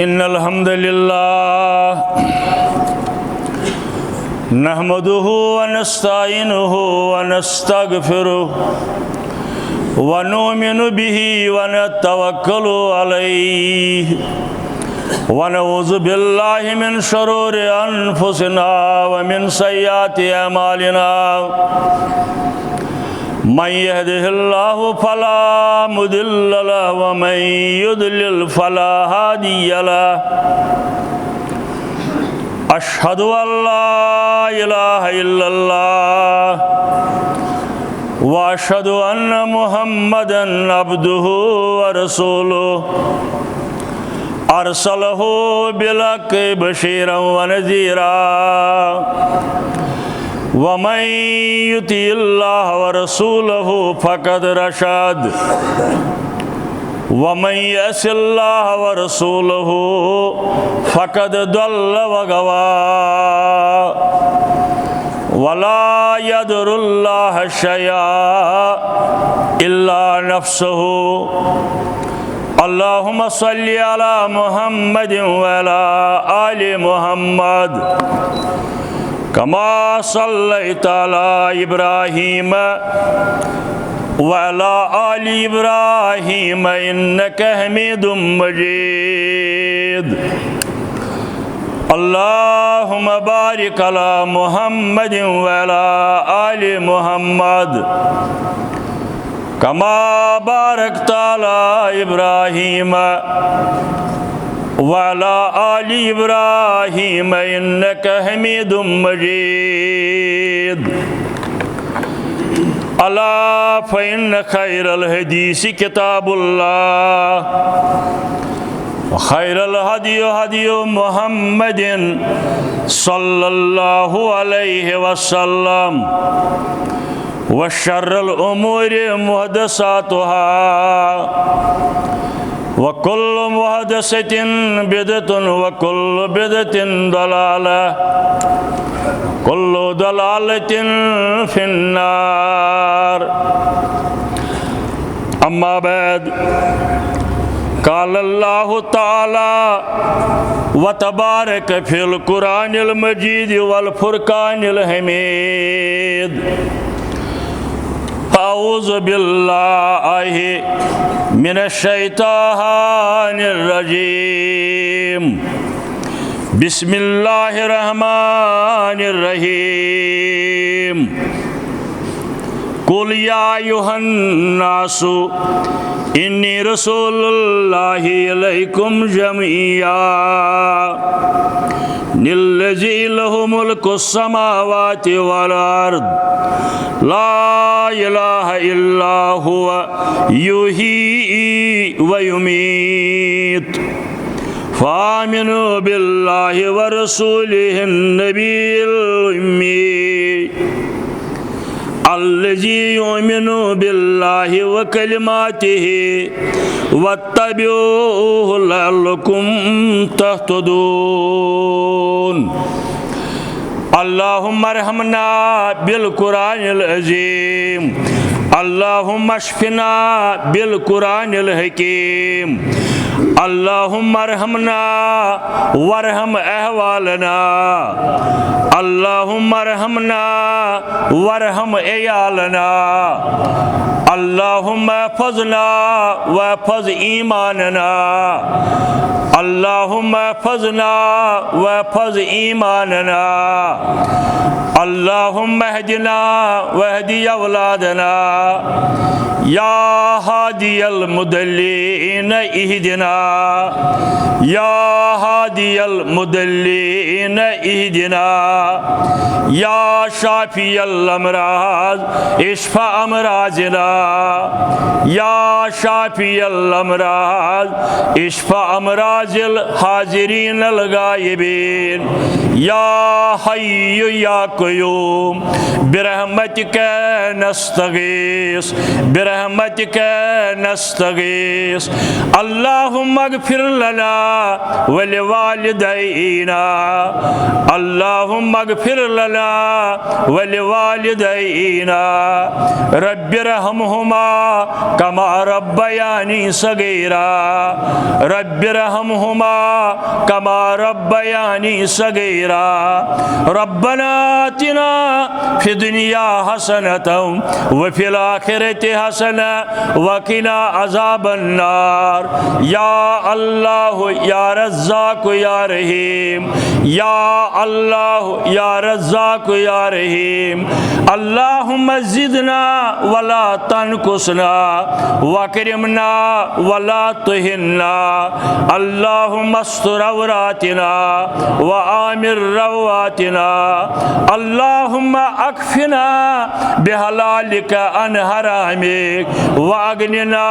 इन्नल हम्दुलिल्लाह नहमदुहु व नस्तईनुहु व नस्तगफिरुहु व नुमिनु बिही व नतवक्कलु अलैहि व नऊज़ु बिल्लाहि मिन शुरूरि अनफुसिना व मिन सय्यिआति अमालिना मन यहदिहिल्लाहु फला मुदिल्ल लहु व मन युद्लिल फला हादिय लहु अशहदु अल्ला इलाहा इल्लल्लाह व अशहदु अन्न मुहम्मदन अब्दुहु व रसूलुहु अरसलहु बिलहक़्क़ि बशीरन व नज़ीरा वमन युतिइल्लाह व रसूलहु फ़क़द रशद वमन यअसिल्लाह व रसूलहु फ़क़द ضل व गवा वला यदुरुल्लाह शयअन इल्ला नफ्सहु अल्लाहुम्मा सल्लि अला मुहम्मदिन व अला आलि मुहम्मद कमा सल्लैता अला इब्राहीम व अला आलि इब्राहीम इन्नका हमीदुम मजीद। अल्लाहुम्मा बारिक अला मुहम्मदिन व अला आलि मुहम्मद कमा बारकता अला इब्राहीम व अला आलि इब्राहीम इन्नका हमीदुम मजीद। अला फ़इन्न खैरल हदीस किताबुल्लाह व खैरल हदी हदी मुहम्मदिन सल्लल्लाहु अलैहि वसल्लम व शर्रल उमूरि मुहदसातुहा व कुल्लु मुहदसतिन बिदअतुन व कुल्लु बिदअतिन दलालह कुल्लु दलालतिन फिन्नार। अम्मा बाद क़ाल अल्लाहु तआला व तबारक फ़िल क़ुरानिल मजीद वल फ़ुरक़ानिल हमीद। अऊज़ु बिल्लाहि मिनश शैतानिर रजीम। बिस्मिल्लाहिर रहमानिर रहीम। कुल या अय्युहन नासु इन्नी रसूलुल्लाहि इलैकुम जमीआ निल्लज़ी लहु मुल्कुस समावाति वल अर्द ला इलाहा इल्ला हुवा युही व युमीत फ़ामिनु बिल्लाहि व रसूलिहिन नबिय्यिल उम्मी अल्लज़ी युमिनु बिल्लाहि व कलिमातिहि वत्तबिऊहु लअल्लकुम तहतदून। अल्लाहुम्मा अरहमना बिल कुरानिल अज़ीम अल्लाहुम्मा अशफिना बिल कुरानिल हकीम अल्लाहुम्मा अरहमना वरहम अहवालना अल्लाहुम्मा अरहमना वरहम अयालना अल्लाहुम्मा अहफ़ज़ना वहफ़ज़ ईमानना अल्लाहुम्मा अहफ़ज़ना वहफ़ज़ ईमानना अल्लाहुम्मा अहदिना वहदी औलादना या हादियल मुदल्लीन इहदिना या हादियल मुदल्लीन इहदिना या शाफियल अमराज इश्फा अमराजना या शाफियल अमराज इश्फा अमराजिल हाजिरीन अल गायबीन या हय्यु या क़य्यूम बिरहमतिका नस्तगीस برحمتك نستغيث اللهم اغفر لنا ولوالدينا اللهم اغفر لنا ولوالدينا رب ارحمهما كما ربياني صغيرا رب ارحمهما كما ربياني صغيرا ربنا آتنا في الدنيا حسنة وفي الآخرة حسنة وقنا عذاب النار يا الله يا رزاق يا رحيم يا الله يا رزاق يا رحيم اللهم زدنا ولا تنقصنا واكرمنا ولا تهنا اللهم استر عوراتنا وآمن رواتنا اللهم اكفنا بحلالك عن حرامك واغننا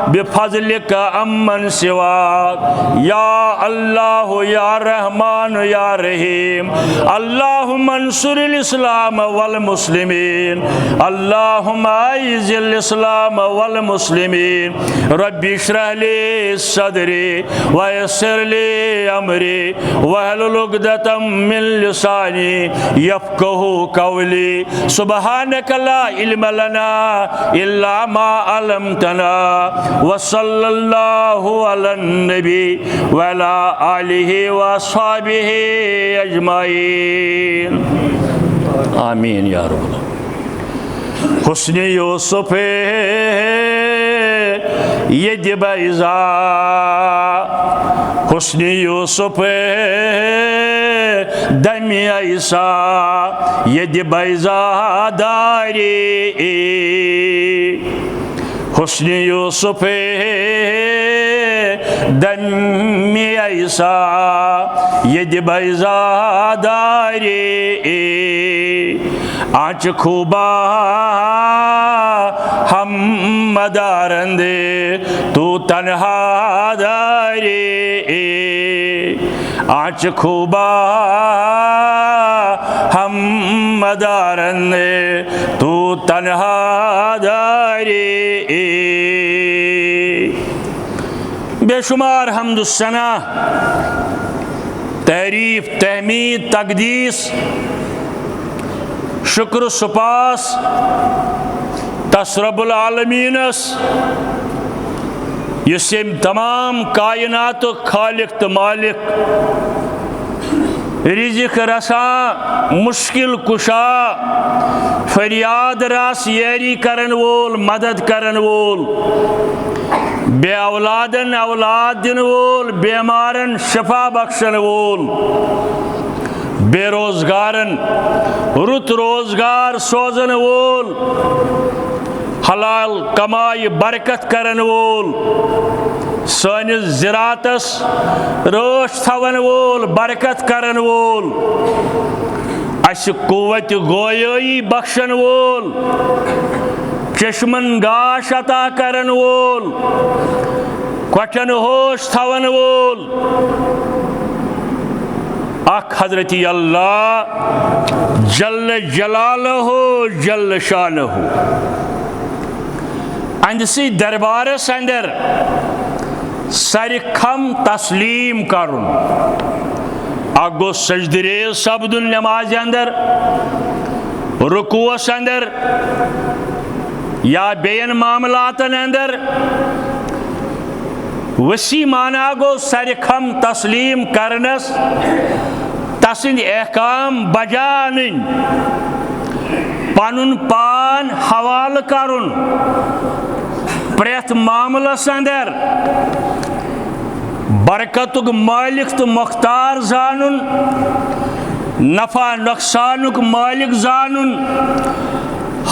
بفضلك عمن سواك يا الله يا رحمن يا رحيم اللهم انصر الاسلام والمسلمين اللهم اعز الاسلام والمسلمين ربي اشرح لي صدري ويسر لي امري واحلل عقدة من لساني يفقه قولي سبحانك لا علم لنا إلا ما علمتنا وصلى الله على النبي وعلى آله وأصحابه أجمعين آمين يا رب حسن يوسف يد بيضا حسن يوسف دم عيسى يد بيضا داري حسن يوسف دم عيسى يد بيضا داري آنچ خوبا ہم مدارندے تو تنہا داری آنچ خوبا ہم مدارندے تو تنہا داری بے شمار حمد الثنا تعریف تحمید تقدیس شکر سپاس تس رب العالمینس یس یم تمام کائنات خالق تو مالک رزق رسا مشکل کشا فریاد راس یاری کرن وول مدد کرن وول بے اولادن اولاد دن وول بیمارن شفا بخشن وول بے روزگارن رت روزگار سوزن وول حلال کمائی برکت کرن وول سانس زراعتس رٲچھ تھاون وول برکت کرن وول اس قوت گویائی بخشن وول چشمن گاش عطا کرن وول کۄٹھٮ۪ن ہوش تھاون وول اخ حضرت اللہ جل جلالہ جل شانہ اندسی دربارس اندر ساری کھم تسلیم کرن اخ گو سجدٕ ریز سپدن نماز اندر رکوعس اندر یا بیین معاملاتن اندر وسیع معنی گو ساری کھم تسلیم کرنس تسند احکام بجان پنن پان حوالہ کرن پریت معاملس اندر برکتک مالک تو مختار زانن نفع نقصانک مالک زانن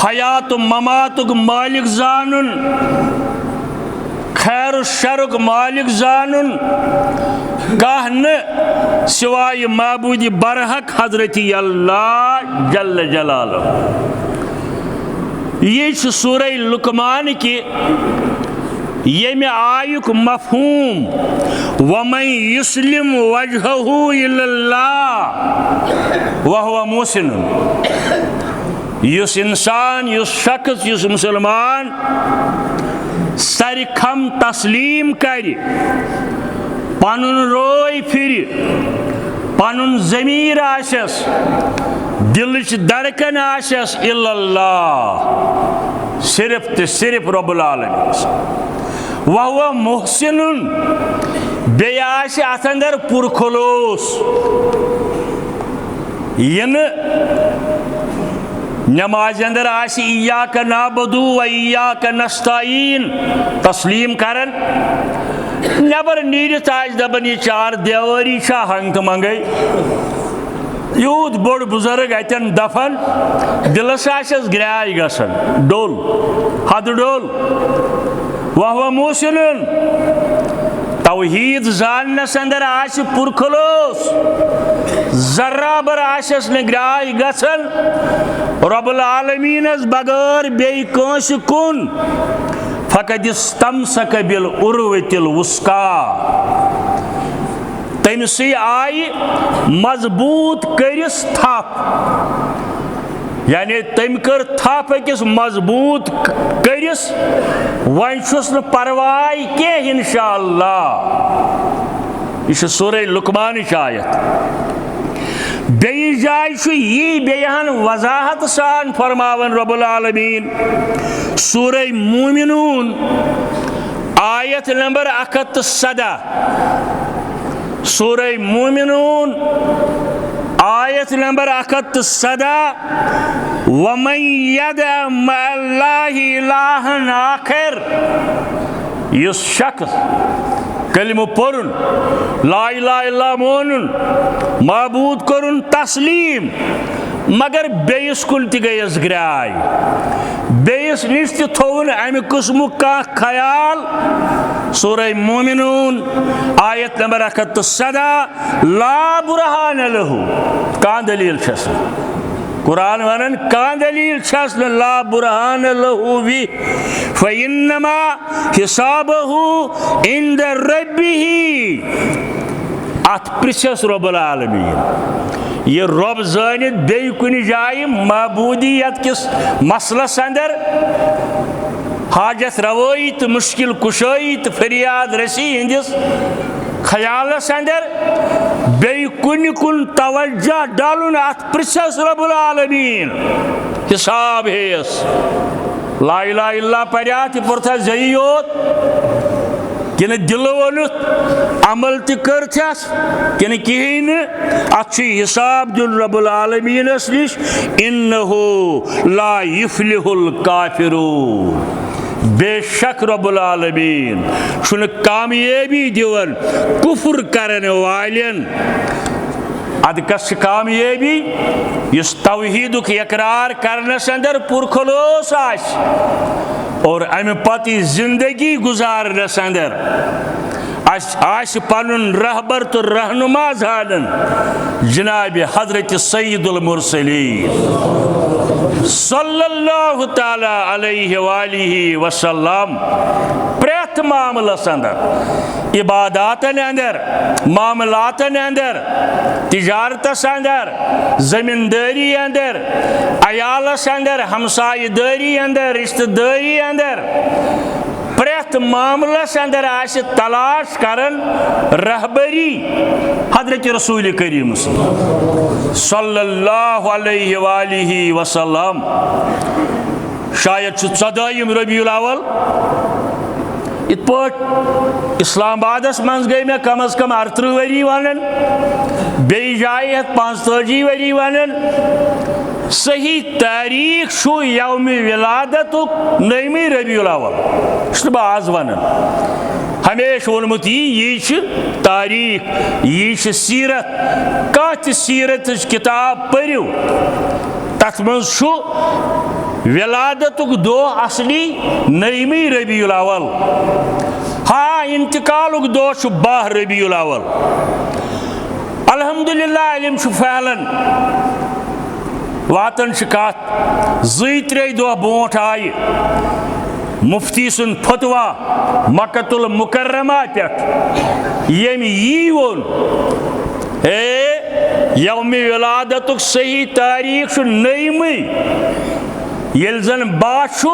حیات و مماتک مالک زانن خیر و شرک مالک زانن کہن سوائے معبود برحق حضرتی اللہ جل جلالہ یہ سورہ لقمان کی یمی آیک مفہوم وَمَن يُسْلِمْ وَجْهَهُ إِلَى اللَّهِ وَهُوَ مُحْسِنٌ युस इंसान, युस शख्स, युस मुसलमान सारी खम तस्लीम कर, पनुन रोय फिर, पनुन ज़मीर आशस, दिलच धड़कन आशस इल्लल्लाह, सिर्फ तो सिर्फ रब्बुल आलमीन। वह मुहसिनुन, बेय आशि अथ अंदर पुरखुलूस, यन नमाज अंदर आशि इय्याका नअबुदु व इय्याका नस्तईन तस्लीम करन, नबर नीरित आज दबन ये चार देवरी छा हंग मंगई, यूत बोड़ बुजुर्ग अतन दफन, दिलस आशस ग्राय गसन डोल, हद डोल। वह मुहसिनुन, तौहीद जानस अंदर आशि पुरखुलूस, जर्रा बर आशस न ग्राय गसन रब्बुल आलमीनस बगैर बेय कांस कुन, फकद इस्तमसक बिल उर्वतिल वुस्का, तमसी आई मजबूत करिस थप, यानी तम कर थप अकिस मजबूत करिस, वन छुस न परवाह के इंशाअल्लाह। यह सूरह लुकमान आयत। बेई जाय यी बेयान वजाहत सान फरमावन रब्बुल आलमीन सूरह मोमिनून आयत नंबर 117, सूरह मोमिनून आयत नंबर 117, वमन यदअ मअल्लाहि इलाहन आखिर, युस शख्स कलिमा पढ़ुन, ला इलाहा इल्लल्लाह मोनुन, माबूद करुन तस्लीम, मगर बेयस कुन ति गयस ग्राय, बेयस निश ति थोवन अमि किस्मुक का ख्याल। सूरह मोमिनून आयत नंबर 117, ला बुरहान लहु, कां दलील छस, कुरान वनन कां दलील छस न ला बुरहान लहु भी, फइन्नमा हिसाबहु इंद रब्बिही, अत प्रिछस रब्बुल आलमीन, ये रब जानित बेय कुनि जाय मबूदियत किस मसलस अंदर, हाजत रवोई तो मुश्किल कुशोई तो फरियाद रसी हिंदिस ख्यालस अंदर बेय कुन कुन तवज्जो डालुन, अत प्रिछस रब्बुल आलमीन हिसाब हेस। ला इलाहा इल्लल्लाह पर्या ति पुरथा जई योत कि दिल वोनुत अमल ति करथस कि कहीं, अत हिसाब दिन रब्बुल आलमीनस निश, इन्नहु ला युफ्लिहुल काफिरून, बेशक रब्बुल आलमीन छुन कामयाबी दिवन कुफ्र करन वालिन। अद कस कामयाबी इस तौहीदुक इकरार करनस अंदर पुरखुलूस आस और अमि पति जिंदगी गुजारनस अंदर आस पनुन रहबर तो रहनुमा जानन जनाब हजरत सय्यदुल मुरसलीन सल्लल्लाहु ताला अलैहि वालिहि वसल्लम प्रेत मामलस अंदर, इबादतन अंदर, मामलातन अंदर, तिजारतस अंदर, जमींदारी अंदर, अयालस अंदर, हमसायेदारी अंदर, रिश्तेदारी अंदर, प्रेत मामलस अंदर आश तलाश करन रहबरी हजरत रसूल करीम सल्लल्लाहु अलैहि वालिहि वसल्लम। शायद 14 रबीउल अव्वल इत पट इस्लामाबादस मज गई मैं कम अज कम 38 वरी वनन, बेई जाय 45 वरी वनन। सही तारीख शु यौम विलादतुक 9 रबीउल अव्वल आज वनन, हमेशा वोनमुत यह तारीख, यह सीरत, कत सीरत किताब पढ़ियो तथ मज विलादतुक दो असली 9 रबीउल अव्वल, हाँ इंतकालुक दो 12 रबीउल अव्वल। अल्हम्दुलिल्लाह इल्म फैलन वातन कत 2-3 दो बोट आय मुफ्ती सुन फतवा मक्कतुल मुकर्रमा पे यम यी वोन, हे यौम विलादत सही तारीख नईम ये जन बाशु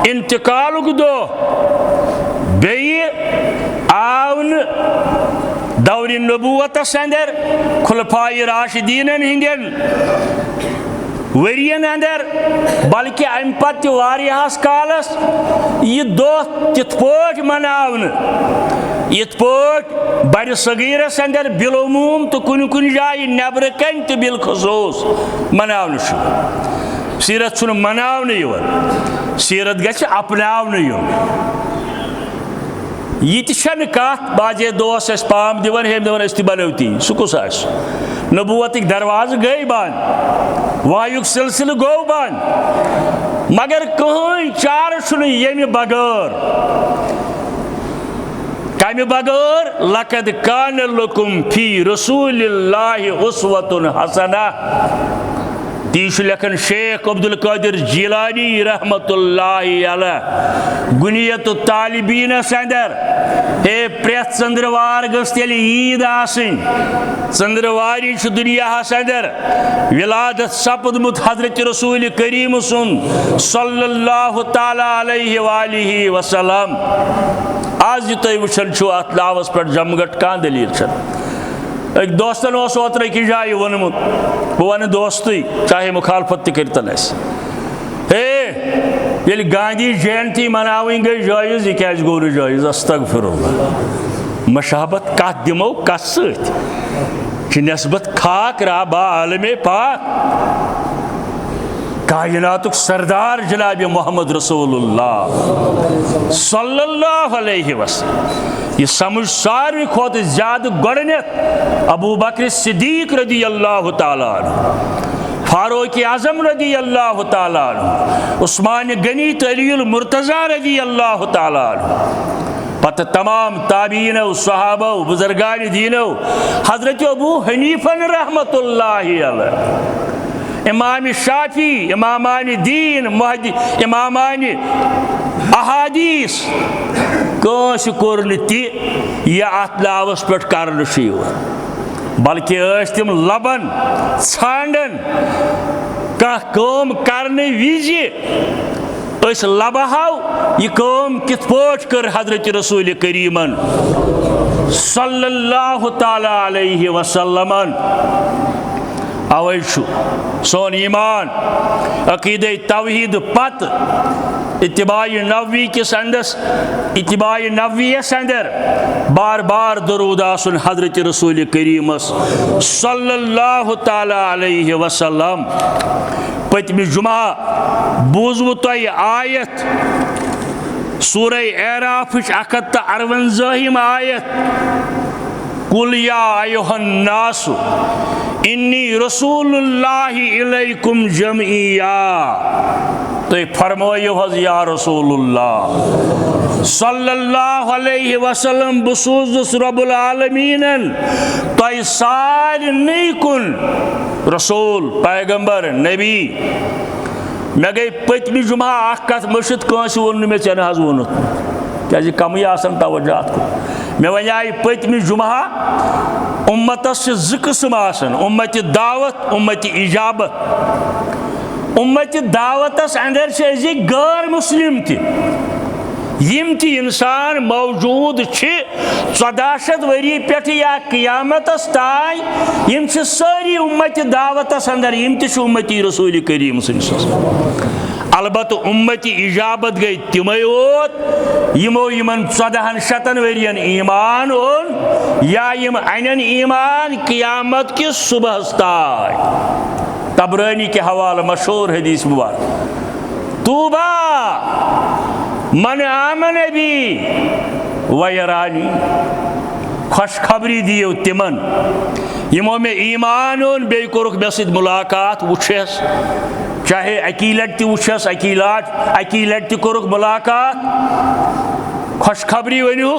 इंतकाल दो बे आव दौर नबूवतस अंदर खुलफाए राशिदीन हिंदन वरियन अंदर बल्कि अम पत वारियाहस कालस यह दो तिथ पट मनावन इत पट बड़ सगीरस अंदर बिलोमूम तो कुन कुन जाय नबर कन तो बिलखसूस मनावन सीरत छुन मनावन योन सीरत गछ अपनावन योन यह कत बाजे दोस पाम दिवन हेम दिवन अस बनवती सह कुस नबूवत दरवाज गई बंद वायुक सिलसिल गो बंद मगर कहीं चार ये बगैर कम बगैर लकद कान लकुम फी रसूलिल्लाहि उस्वतुन हसना तीस लेखन शेख अब्दुल कादिर जिलानी रहमतुल्लाहि अलैह गुनियत तालिबीन अंदर हे प्रेत चंद्रवार गल ईद आसिन चंद्रवारी दुनिया अंदर विलादत सपदमुत हजरत रसूल करीम सुन सल्लल्लाहु तआला अलैहि वालिहि वसल्लम आज तुम वुचान अत नावस पे जमगट कह दलील एक दोस्तन ओतर अकिस जाए वोनमुत बह वन दोस्तुई चाहे मुखालफत तन हे ये गांधी जयंती मनावन गई जायज़ यह क्या गो जायज़ अस्तगफिरुल्लाह मशाबत कत दिमो कत सत नस्बत खाक राबा आलमे पाक कायनातुक सरदार जनाब मोहम्मद रसूलुल्लाह सल्लल्लाहु अलैहि वसल्लम यह समझ सारे खुद ज्यादा गडनियत अबू बकर सिद्दीक रदी अल्लाह तआला फारूक आजम रदी अल्लाह तआला उस्मान गनी अलीउल मुर्तज़ा रदी अल्लाह तआला पत तमाम ताबीन सहाबा बुजुर्गान दीनो हजरत अबू हनीफन रहमतुल्लाहि अलैह इमाम शाफी इमामान दीन इमामान अहादीस कस कोर अत नावस पे कर बल्कि तम लबन छांडन कम करने विजि लबहाव यह कम कित पट कर हजरत रसूल करीमन सल्लल्लाहु तआला अलैहि वसल्लमन अवै सोन ईमान अकीद तौहीद पत इत्तिबाई नबवी किस अंदस इत्तिबाई नबवीयस अंदर बार बार दरूद आसन हजरत रसूल करीमस सल्लल्लाहु तआला अलैहि वसल्लम पतमि जुमा बूजवु तोय आयत सूरह एराफ 158 आयत कुल या अय्युहन नासु इन्नी रसूलुल्लाहि इलैकुम जमीआ तो फरमायो हज या रसूलुल्लाह सल्लल्लाहु अलैहि वसल्लम बसूस रब्बुल आलमीन तो सारे कुन रसूल पैगंबर नबी मे गई पतमि जुमा कत मशिद कंस वोन मे चेन हज वोन क्या कम तवज्जात मे वनाय पतमि जुमा उम्मतस ज़ किस्म आसन उम्मत दावत उम्मत इजाबत उम्मत दावतस अंदर गैर मुस्लिम ति इंसान मौजूद 1400 वरी पे या क़यामतस ताई यम सारी उम्मत दावतस अंदर यम उम्मती रसूल करीम अलबत्त उम्मती इजाबत गई तिमो योत यमो यमन 1400 वरियन ईमान ओन या यम अनन ईमान क़यामत के सुबह ताई तबरानी के हवाला मशहूर हदीस मुबारक तूबा मन आमन भी वयरानी खुशखबरी दियो तिमन यमो में ईमान ओन बे कोरुख मे सद मुलाकात वुछस चाहे अकी लट वुछस अकी लट कोरुख मुलाकात खुशखबरी वनु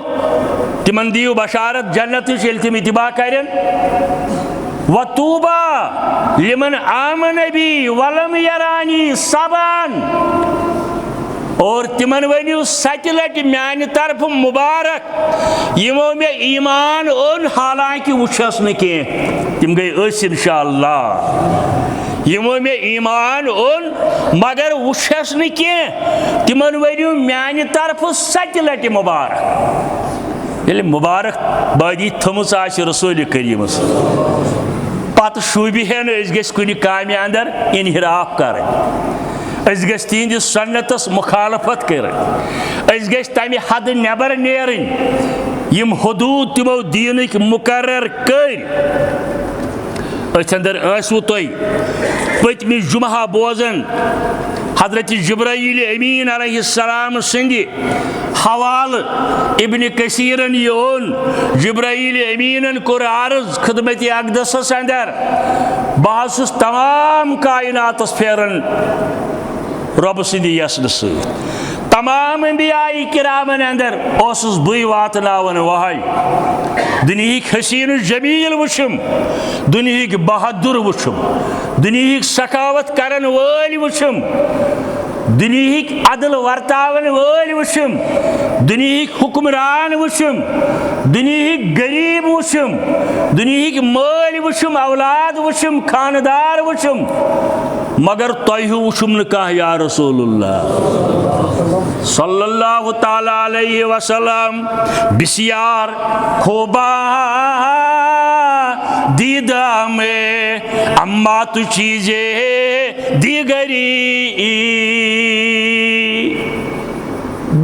तिमन दियो बशारत जन्नत तिम इतिबा करन वतूबा लिमन आमन भी वलम यरानी सबन और तिमन वनियो 7 लटि म्यान तरफ मुबारक यमो मे ईमान ओन हालांकि वुछस न के तिम गई अस इंशाअल्लाह यमो मे ईमान ओन मगर वुछस न के तिमन वनियो म्यान तरफ 7 लटि मुबारक ये मुबारक बादी थमुस आशि रसूल करीम पत शुबिहन गस कुन कामि अंदर इनहिराफ कर तिहद सन्नतस मुखालफत कर तमि हद नबर नेरन यम हदूद तिमो दीनक मुकर्रर कर अंदर आसू तुम पतम जुमहा बोजन हजरत जिब्राईल अमीन अलैहिस्सलाम सिंध हवाल इब्न कसीरन योन जिब्राईल अमीनन कोर अर्ज खिदमत अक़दस अंदर बह तमाम कायनातस फेरन रब सिंध यसन सत तमाम अंबियाई किरामन अंदर बी वातनावन वहाय दुनिया हसीन जमील वुछम दुनिया बहादुर वुछम दुनिया सखावत करन वल वुछम दुनिया अदल वर्तावन वल वुछम दुनिया हुक्मरान वुछम दुनिया गरीब वुछम दुनिया माल वुछम औलाद वुछम खानदार वुछम मगर तह वुछम न कह या रसूलुल्लाह सल्लल्लाहु ताला अलैहि वसल्लम बिसियार खोबा दीदा में अम्मा तु चीजे दीगरी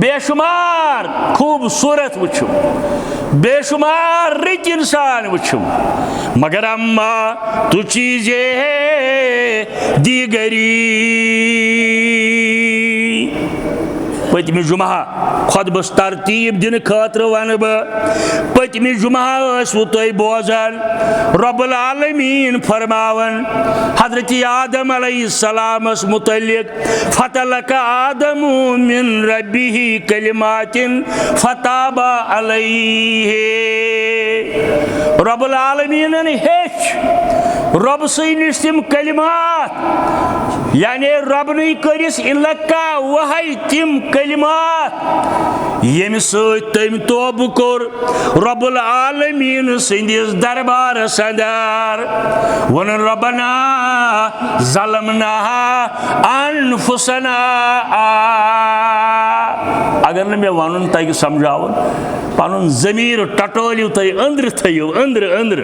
बेशुमार खूबसूरत वुछुम बेशुमार रिच इंसान वुछुम मगर अम्मा तु चीजे दीगरी पतम जुमा खुतबस तरतीब दिन खतर वन पतम जुमा तुम बोजान रब्बुल आलमीन फरमावन हजरत आदम अलैहिस्सलामस मुतल्लिक फतलका आदमु मिन रब्बिही कलिमातिन फताबा अलैहि रब्बुल आलमीन हेच रब सैनिस तिम कलिमात यानी रब नहीं करिस इल्लका वहाय तिम कलिमात यम सम तोब कोर रब्बुल आलमीन सिंदिस दरबार अंदर वन रब्बना ज़लमना अनफुसना अगर न मे वन तक समझावन पन जमीर टटोलिव तुम अंदर थो अंदर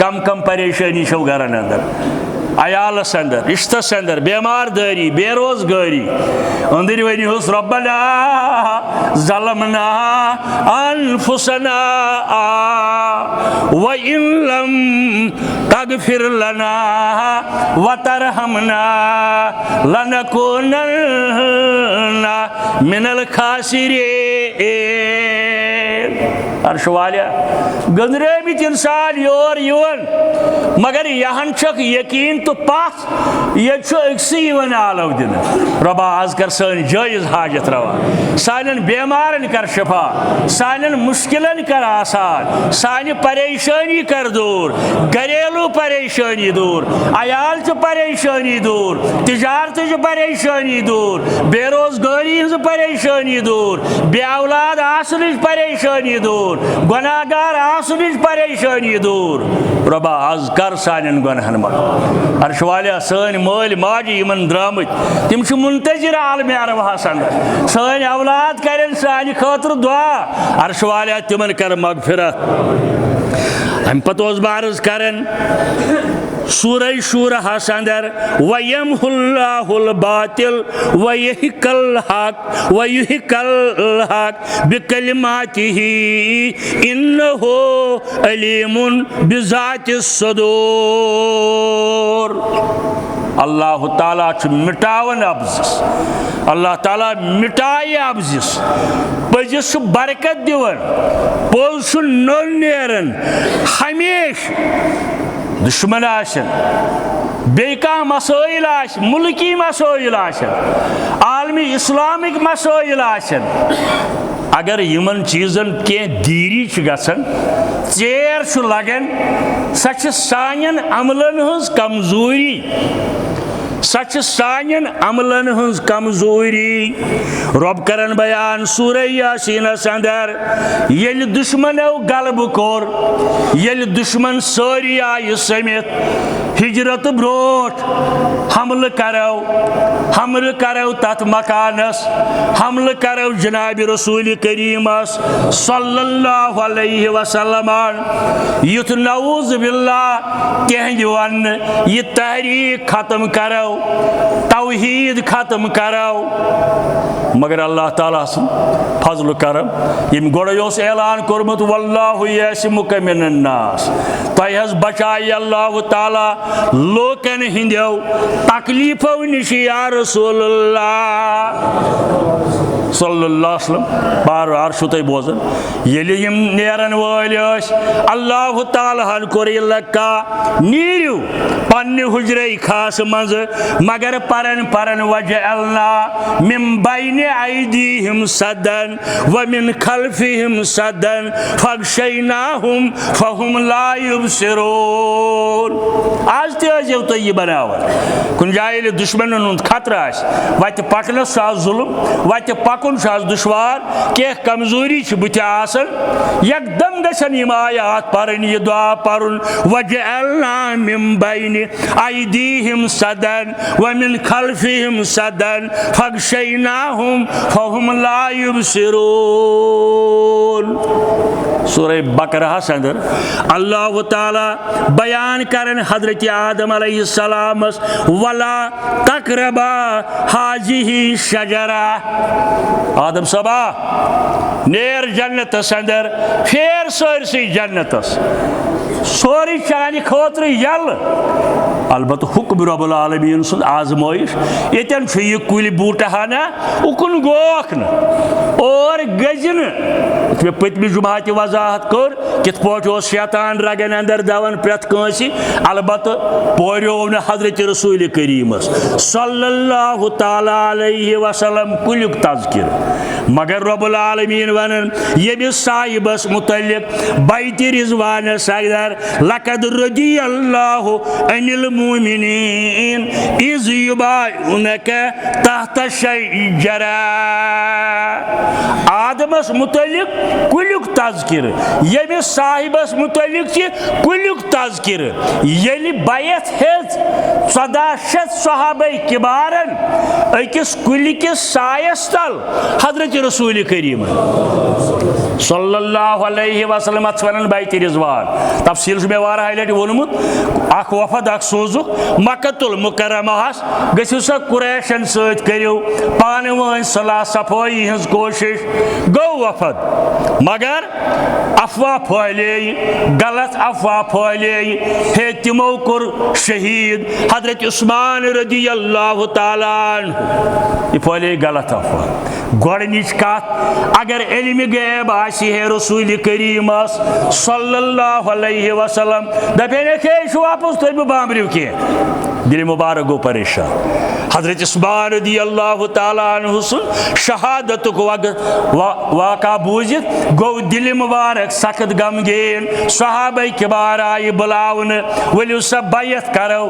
कम कम परेशानी छो गरन अंदर अयालस अंदर रिश्तस अंदर बेमार दारी बेरोजगारी अंदर वनिहोस रब्बना ज़लमना अनफुसना व इन लम तगफिर लना व तरहमना लनकुनन्ना मिनल खासिरीन अर्श वालिया गंदरेमित इंसान योर युवन मगर यहां छक यकीन तो पास ये अक्सी वन आलव दिन रबा आज कर सन जायज हाजत रवा सानन बेमारन कर शफा सानन मुश्किलन कर आसान सानि परेशानी कर दूर घरेलू परेशानी दूर अयाल च परेशानी दूर तिजारत च परेशानी दूर बेरोजगारी परेशानी दूर बे औलाद आसन परेशानी दूर गुनाहगार आसन परेशानी दूर रबा आज कर सानन गुनहन मग अर्श वालिया सन माल माज यमन द्रामत तिम मुंतजिर आलम अरवाहस अंदर सन औलाद करें सान खतर दुआ अर्श वालिया तिमन कर मगफिरत अम पत अर्ज करन सूरह शूरा अंदर वयमहुल्लाहुल बातिल वयहिकल हक बिकलिमातिही इन्नहु अलीमुन बिज़ातिस सदूर अल्लाह ताला मिटावन अब्जिस अल्लाह ताला मिटाए अब्जिस पजिस बरकत दिवन पोज नोन नेरन हमेश दुश्मन बेका मसाइल मुल्की मसाइल आलमी इस्लामिक मसाइल अगर यमन चीजन के दीरी गसन चेर लगन सच सानन अमलन हज कमजोरी सच सानिन अमलन हंस कमजोरी रब करन बयान सूरह यासीनस अंदर येल दुश्मनो गलब कोर येल दुश्मन सारी आय समित हिजरत ब्रोट हमल करो तथ मकानस हमल करो जनाब रसूल करीमस सल्लल्लाहु अलैहि वसल्लम युथ नऊज़ बिल्लाह तिहंद वन यह तहरीक खत्म करो तौहीद खत्म करो मगर अल्लाह ताला सुन फजल करम यम गोड़ोस ऐलान कोरमुत वल्लाहु यासिमुका मिनन नास तह बचाय अल्लाह ताला लोकन हिंदो तकलीफो निश या रसूलुल्लाह सल्लल्लाहु अलैहि वसल्लम बार बार शु तुम बोजन ये यम नेरन वल अल्लाह ताला कोर लक्का नीरू पन्ने हुजरे खास मज मगर परन वजअलना मिन बैन ऐदीहिम सदन व मिन खल्फिहिम सदन फगशैनाहुम फहुम ला युबसिरून। आज तजो तुम यह बनावन कुन जाए दुश्मन हुंद खतर वत पकनस जुल्म वत पकुन दुश्वार कह कमजोरी बुत एकदम गसन यम आयात परन यह दुआ परन वजअलना मिन बैन ऐदीहिम सदन व मिन खल्फिहिम सदन फगशैनाहुम फहुम ला युबसिरून। सूरह बकरा अंदर अल्लाह ताला बयान करन हजरत आदम अलैहिस्सलाम वला तकरबा हाजिही शजरा आदम सबा नेर जन्नतस अंदर फेर सरसी जन्नतस सोरी चानि खोत्र यल अलबत्त हुक्म रब्बुल आलमीन सुन आजमाइश यतन यह कुल बूट हना उकुन गोख न और गजन मे पतमि जुमा वजाहत कर कित पे शैतान रगन अंदर दवन प्रत कंसी अलबत्त पोरो न हजरत रसूल करीमस सल्लल्लाहु ताला अलैहि वसल्लम कुलुक तज़किर मगर रब्बुल आलमीन वनन यमिस साहिबस मुतल्लिक बैत रिज़वान सगदर लक़द रदियल्लाहु अनिल मुमिनीन इज़ युबाइउनका तहत शजरा। आदमस मुतल्लिक कुलुक तज़किर यमिस साहिबस मुतल्लिक कुलुक तज़किर यलि बैत हेज 1400 सहाबे किबारन अकिस कुल किस सायस तल हजरत रसूल करीम सल्लल्लाहु अलैहि वसल्लम वन बैत रिज़वान तफसील मे वारा लटि वोनमुत अख वफद अख सोजु मक्कतुल मुकर्रमहस गसिव सा कुरैशन सत करियो पान वन सलाह सफाई हज कोशिश गो वफद मगर अफवाह फैले गलत अफवाह फैले हे तिमो कुर शहीद हजरत उस्मान रज़ियल्लाहु ताला अन्हु फैले गलत अफवाह गोडनिच कत अगर इल्म गैब आसि है रसूल करीम सल्लल्लाहु अलैहि वसल्लम दपे खे वापस तुम बामरिव कह दिल मुबारक गो परेशान। हजरत उस्मान रज़ियल्लाहु ताला अन्हु सुन शहादत वाक़ा बूझित गो दिल मुबारक सख्त गमगीन सहाबे किबार आय बुलावन वलियो सब बैत करो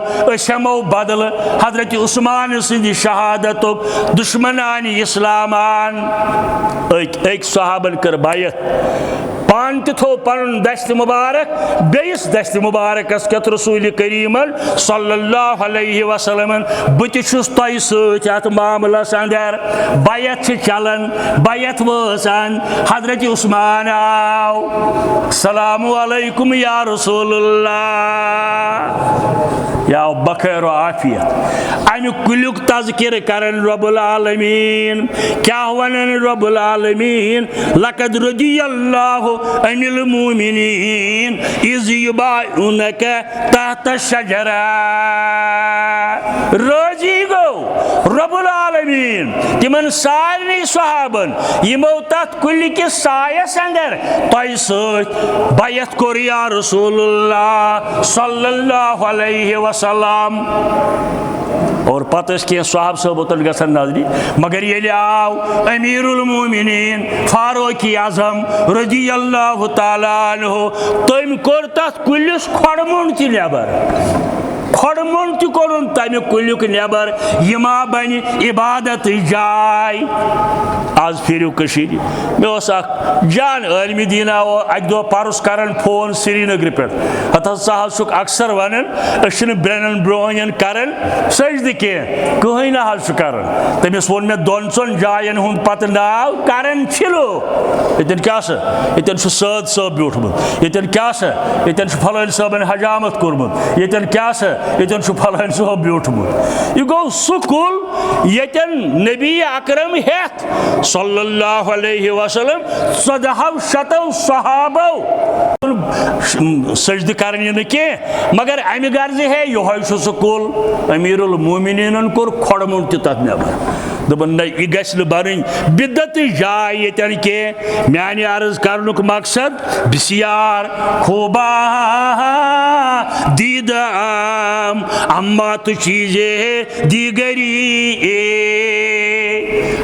अमो बदल हजरत उस्मान सिंद शहादत दुश्मनान इस्लामान एक सहाबन कर बैत पान थो पन दस्त मुबारक बेस दस्त मुबारक कत रसूल करीमन सल्लल्लाहु अलैहि वसल्लम बत तय सत मामलस अंदर बैत चलन बैत वसान हजरत उस्मान आव अस्सलामु अलैकुम या रसूलुल्लाह या बखैर आफियत अमि कुलुक तज़किर करन रब्बुल आलमीन क्या वनन रब्बुल आलमीन लक़द रदियल्लाहु अनिल मुमिनीन इज़ युबाइउनका तहत शजरा। रोजी गो रब्बुल आलमीन तिमन सारनी सहाबन यमो तथ कुल के सायस अंदर तय सत बैत कोर या रसूलुल्लाह सल्लल्लाहु अलैहि वसल्लम और पत कह साहब सबतन गसन नजरी मगर ये आव अमीरुल मोमिनीन फारूक आजम रज़ियल्लाहु ताला अन्हु तम कोर तथ कुलिस खड़मुन त नबर खोड़मुन ति कोरुन तमि कुलिक नेबर यमा बन इबादत जाय। आज फिरू कशीर मे जान आलमी दीना अक दो पर्स करन फोन श्रीनगर पे हत अक्सर वन ब्रेन ब्रोहन करन सजद कह कहीं ना कर तमिस वो मे दोन चोन जायन हुंद पत नाव करन छिलो यतन क्या यतन सद सब ब्यूठमुत यतन क्या यतन फलान सबन हजामत कोर्मुत यतन क्या यतन फलान सब ब्यूठमुत यह गो सुकुल यतन नबी अकरम हेत सल्लल्लाहु अलैहि वसल्लम 1400 सहाबो सजद करने के मगर अमि गर्ज है यह सुकुल अमीरुल मोमिनीन कोर खोड़मुन तथ नबर दपन न यह गि बन बिदत जाय यतन के माने अर्ज करनुक मकसद बिस्यार खूबा दीदाम अम्मा तो चीजे दीगरी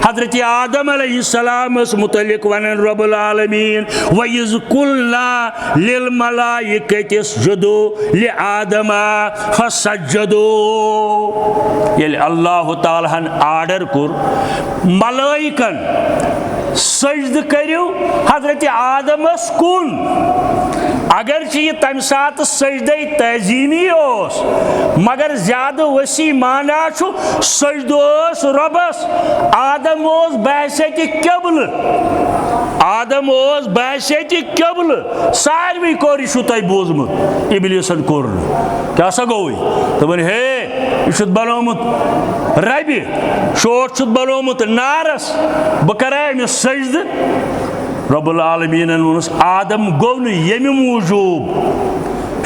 हजरत आदम अलैहिस्सलाम मुतलिक वन रब्बुल आलमीन वइज़ कुल्ना लिल मलाइकति इसजुदू लि आदम फसज्जदू ये अल्लाह ताला आर्डर कोर मलाइकन सजद करियो हजरत आदमस कुन अगर यह तम सात सजद तजीमी मगर ज्यादा वसी माना सजद रबस आदम बहसत कबल आदम बहसत कबल सारवी कोर यह तुम बोजमुत इबलीसन कोर क्या सा गो दपन हे यह बनोमुत रबि शोट बनोमुत नारस बह कर अमिस सजद रब्बुल आलमीन वोनस आदम गो न यमि मूजूब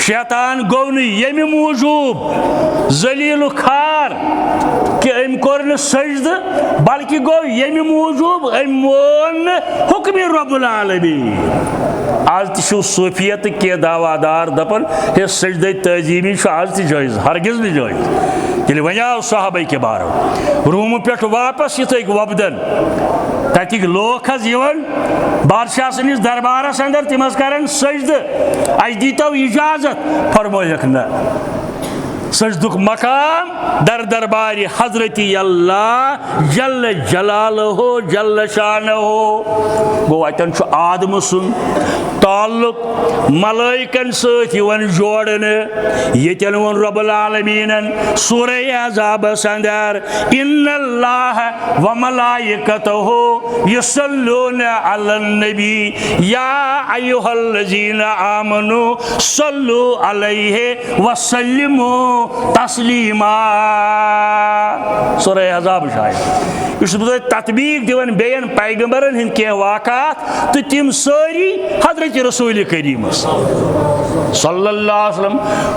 शैतान गो न यमि मूजूब जलील खार कि अम कोर न सजद बल्कि गो यमि मूजूब अम मोन हुक्म रब्बुल आलमीन। आज तु सूफियत के दावादार दपन हे सजद तजीमी आज त जायज हरगिज न जायज ये वन आव सहाबा के बारो रूम पे वापस युथ वबदन तक लोक बादशाह सनिस दरबारस अंदर तम कर सजद अस दीतो इजाजत फरमोयक न सजदुक मकाम दर दरबार हजरत अल्लाह जल जलालहो जल शानहो गो अतन आदम सुन ताल्लुक मलाइकन सवन जोड़न यतन वो रब्बुल आलमीन सूरह अहज़ाबस अंदर इन्नल्लाह व मलाइकतहु युसल्लूना अलन नबी या अय्युहल्लज़ीना आमनू सल्लू अलैहि व सल्लिमू तस्लीमा सूरह अहज़ाब शायद इस तत्बीक दिवन बेन पैगंबरन हिंद के वाक़ात तो तिम सारी हजरत रसूल करीम सल्लल्लाहु अलैहि वसल्लम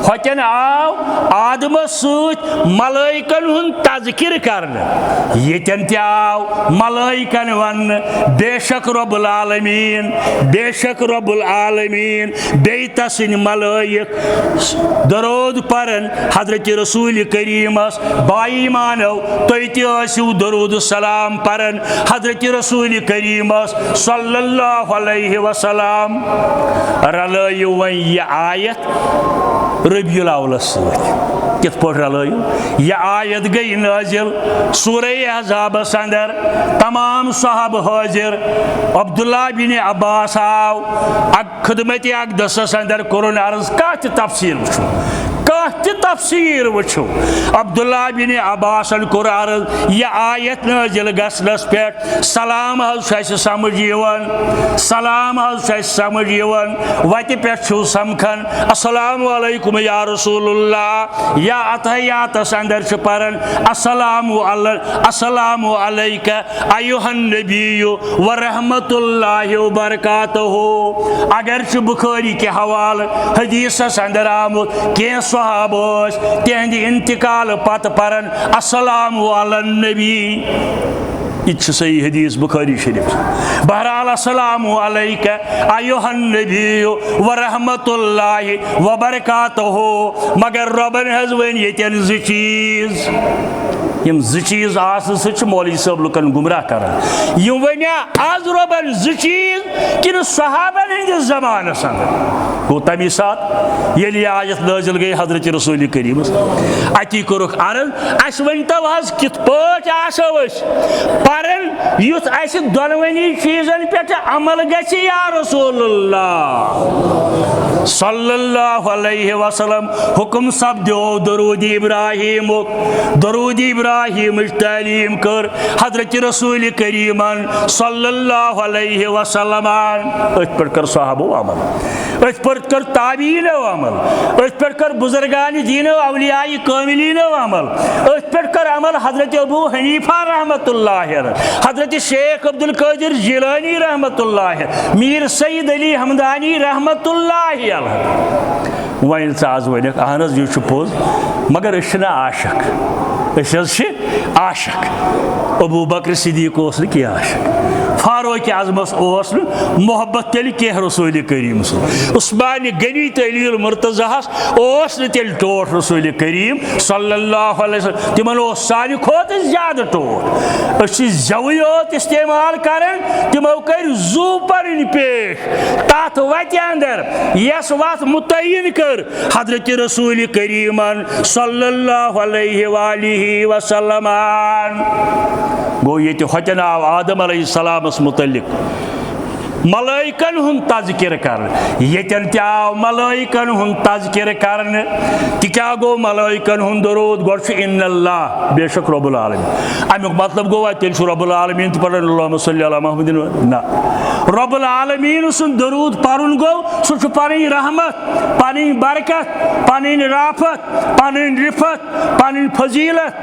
हतन आव आदम सूत मलाइकन हुन तज़किर करने यतन त आव मलाइकन वन बेशक रब्बुल आलमीन बेतसिन मलाइक दरूद परन हजरत रसूल करीमस बाई मानो तुम दरूद सलाम परन हजरत रसूल करीमस सल्लल्लाहु अलैहि वसल्लम रलयु वन यह आयत रबीउल अव्वलस कित पट रलयु यह आयत गई नाजिल सूरह अहज़ाबस अंदर तमाम साहब हाजिर अब्दुल्ला बिन अब्बास आव खिदमत अक़दस अंदर कोरन अर्ज कत तफसीर वो अब्दुल्ला बिन अब्बासन कोर अर्ज यह आयत नाजिल गसनस पे सलाम समझ सलाम समझ वत पे समखन अस्सलामु अलैकुम या रसूलुल्लाह या अतहियातस अंदर परन अस्सलामु अलैका अय्युहन नबिय्यु व रहमतुल्लाहि व बरकातहू अगर बुखारी के हवाले हदीसस अंदर आमुत के सहाबोस तिहंद इंतकाल पत परन अस्सलामु अलन नबी यह सही हदीस बुखारी शरीफ बहरहाल अस्सलामु अलैका अय्युहन नबिय्यु व रहमतुल्लाहि व बरकातहू मगर रबन हज वन यतन ज़ चीज़ यम चीज आस मौलवी साहब लुकन गुमराह कर यम वनिया आज रबन चीज कि सहाबन हंदिस जमानस अंदर गो तमी सात ये आयत नाजिल गई हजरत रसूल करीम अति कोरुख अर्ज अस वनतो आज कित पाट आसो परन युथ अस दोनवनी चीजन पे अमल गछि या रसूलुल्लाह सल्लल्लाहु अलैहि वसल्लम हुक्म सपदो दरूद इब्राहिम तालीम कर हजरत रसूल करीमन सल्लल्लाहु अलैहि वसल्लम अथ पर कर सहाबो अमल अथ पर कर ताबीन अमल अथ पर कर बुजुर्गान दीन औलियाए कामिलीन अमल अथ पर कर अमल हजरत अबू हनीफा रहमतुल्लाह हजरत शेख अब्दुल कादिर जिलानी रहमतुल्लाह मीर सईद अली हमदानी रहमतुल्लाह वन आज वन अहन यह पोज मगर आशक अबू बकर सिद्दीक आशक फारूक आज़मस मोहब्बत तेल कह रसूल करीम उस्मान गनी तलील मुर्तज़ाहस तेल टोट रसूल करीम सल्लल्लाहु अलैहि वसल्लम तिमन सानि खोत ज्यादा टोट जव योत इस्तेमाल कर तिमो कर जू पर पेश तथ वत अंदर यस वत मुतयन कर हजरत रसूल करीमन सल्लल्लाहु अलैहि वसल्लम गो ये हतन आव आदम अलैहिस्सलाम मुतल्लिक मलाइकन हुंद तज़किर कर यतन आव मलाइकन हुंद तज़किर कर क्या गो मलाइकन हुंद दरूद गोश इन्नल्लाह बेशक रब्बुल आलमीन अमुक मतलब गो तेल रब्बुल आलमीन पढ़न अल्लाहुम्मा सल्लि अला मुहम्मदिन ना रब्बुल आलमीन सुन दरूद पढ़न गो सह पनी रहमत पनी बरकत पनी राफत पनी रिफत पनी फजीलत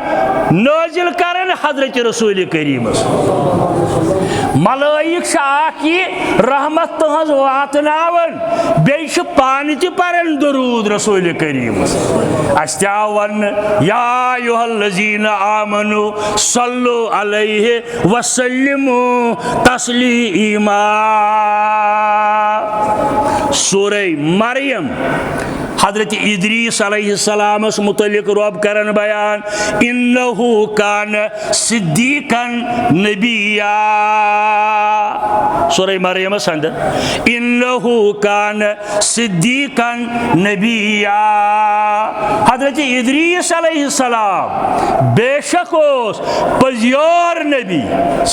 नाजिल करन हजरत रसूल करीम मलाइक रहमत तहज वातनावन बेश पान तन दरूद रसूल करीम वन या अय्युहल्लज़ीना आमनु सल्लु अलैहि वसल्लिमु तस्लीमा सूरह मरियम हजरत इद्रीस अलैहिस्सलाम मुतल्लिक रब करन बयान इन्नहु कान सिद्दीकन नबिया सूरह मरियम अंदर इन्नहु कान सिद्दीकन नबिया हजरत इद्रीस अलैहिस्सलाम बेशक ओस पजियोर नबी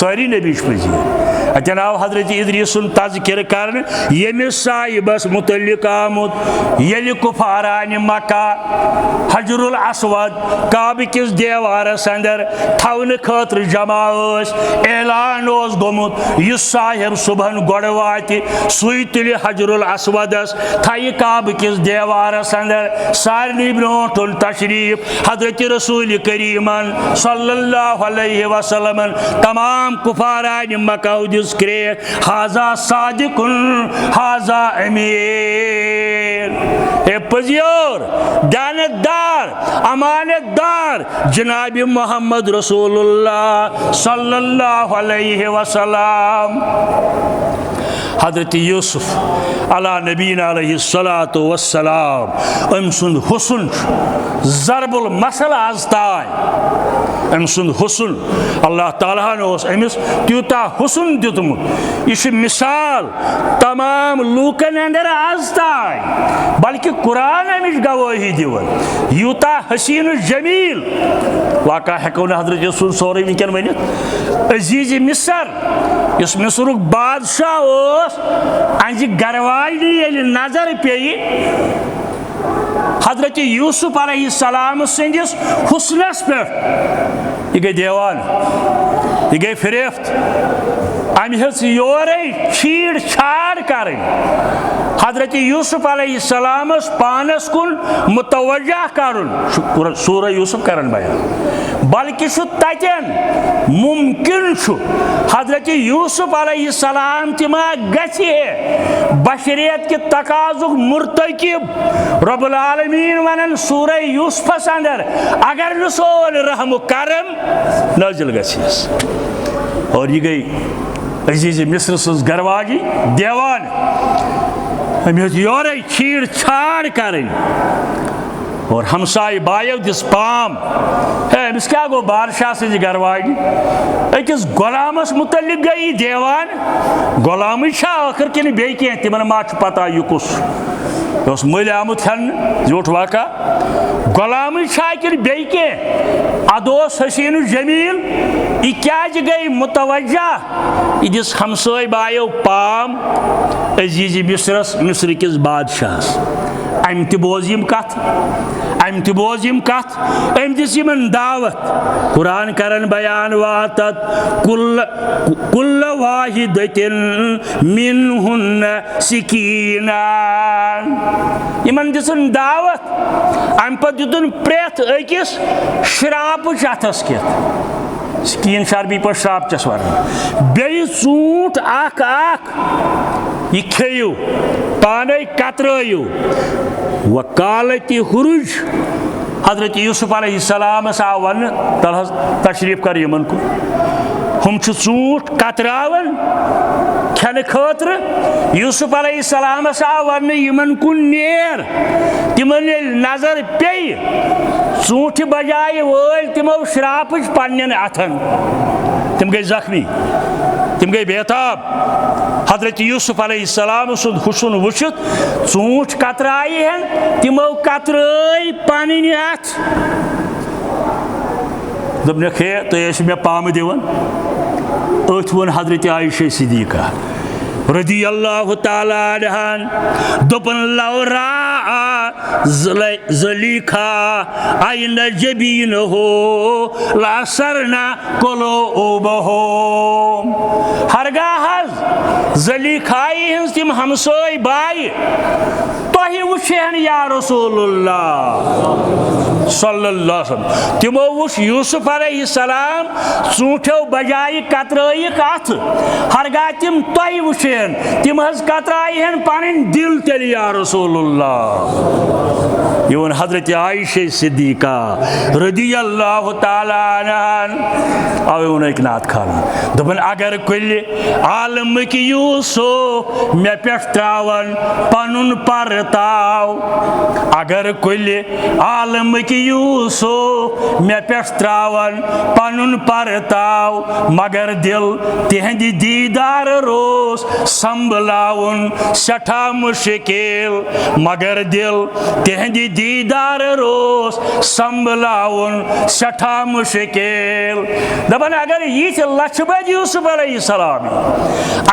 सारी नबी पजियोर अतन आव हजरत इद्रीस सुन तज़किर कर यमिस साहिबस मुतल्लिक आमुद ये कुफारान मक्का हजरुल अस्वद काब किस देवारस अंदर थवन खतर जमा ऐलान गोमुत यह साहिब सुबहन गोड़ वात सुई तुल हजरुल अस्वदस थी काब किस देवारस अंदर सारे ब्रोट तशरीफ हजरत रसूल करीमन सल्लल्लाहु अलैहि वसल्लम तमाम कुफारान मक्का दिस क्रेक हाजा सादिकुन हाजा अमीर पजियोर दानतदार अमानतदार जनाब मोहम्मद रसूलुल्लाह सल्लल्लाहु अलैहि वसल्लम हजरत यूसुफ अला नबीना अलैहिस्सलातु वस्सलाम अम सुंद हुस्न ज़रबुल मसल आज ताय अम सुंद हुस्न अल्लाह ताला ने अमिस त्यूता हुस्न दितमुत यह मिसाल तमाम लूकन अंदर आज ताय बल्कि कुरान अमिश गवाही दिवन यूता हसीन जमील वाका हेको ना हजरत रसूल सोरे विकन वन अजीज मिसर इस मिसरुक बादशाह अंज गरवाली ये नजर पे हजरत यूसुफ अलैहिस्सलाम संदिस हुस्नस पे यह गई देवान यह गई फिरेफ्त अम योर छीड़ छाड़ कर हजरत यूसुफ अलैहिस्सलाम पानस कुन मुतवज्जा कर सूरह यूसुफ करन बयान बल्कि तन मुमकिन हजरत यूसुफ अलैहिस्सलाम तिमा गछि बशरियत के तकाजुक मुर्तकिब रब्बुल आलमीन वनन सूरह यूसुफ अंदर अगर रसूल रहम करम नाजिल गछिस और ये गई अजीज मिस्र सज गरवाजी देवान अमिस योर छीड़ छाड़ कर और हमसाय बायो दिस पाम है अमिस क्या गो बादशाह सज गरवाड़ी अकिस गुलामस मुतलिक गई देवान गुलाम आखिर किन बे कह तिमन मा पता यह कुस मल आमुत हेन झूठ वाका गुलाम किन बे कह अदोस हसीन जमील यह क्या गई मुतवज्जा यह दिस हमसाय बायो पाम अजीज मिस्र किस बादशाह अम तोज कत अम दिस दावत कुरान करन बयान वातत कुल्ल वाहिदतिन मिनहुन्न सिकीना इमन दिसन दावत अम पे दितुन प्रेथ अकिस श्राप अथस कत सिकीन शरबी पे श्राप चस वन बे ऊंट यह खेयु पाने कतरयु वकालती हुरुज हजरत यूसुफ अलैहिस्सलाम आव वन तशरीफ कर यमन को हम ऊंट कतरावन खेन खतर यूसुफ अलैहिस्सलाम आव वन यमन कुन नेर तिमन नजर पे ऊंट बजाय वल तिमो श्राप पन्न अथन तिम गई जख्मी तिम गई बेताब हजरत यूसुफ अलैहिस्सलाम सुन हुसन वुचित ऊंट कतराई हन तिमो कतराई पन्न अथ दोपनक हे तुम मे पाम दिवन अथ वन हजरत आयशा सिद्दीका रदी अल्लाह ताला अन्हा दोपन लौरा ज़लीखा आइन जबीन हो लासरना कोलो ओबहो हरगाह ज़लीखाई हंस तिम हमसोय बाय तोहि वुशेन या रसूलुल्लाह सल्लल्लाहु अलैहि वसल्लम तिमो वुश यूसुफ अलैहिस्सलाम ऊंठो बजाय कतरायिक अथ हरगाह तिम तोहि वुशेन तिम हज कतरायहन पन दिल तेल या रसूलुल्लाह यवन हजरत आयशा सिद्दीका रदी अल्लाह ताला अन्हा अवे उन एक नात खान दोपन अगर कुल आलम की यूसुफ मे पे त्रावन पनुन परताव अगर कुल आलम की यूसुफ मे पे त्रावन पनुन परताव मगर दिल तिहंद दीदार रोस संभलाउन सठा मुश्किल मगर दिल तिहंद दीदार रोस संभलाउन सठा मुश्किल दपन अगर यह लछ बज यूसुफ अलैहिस्सलाम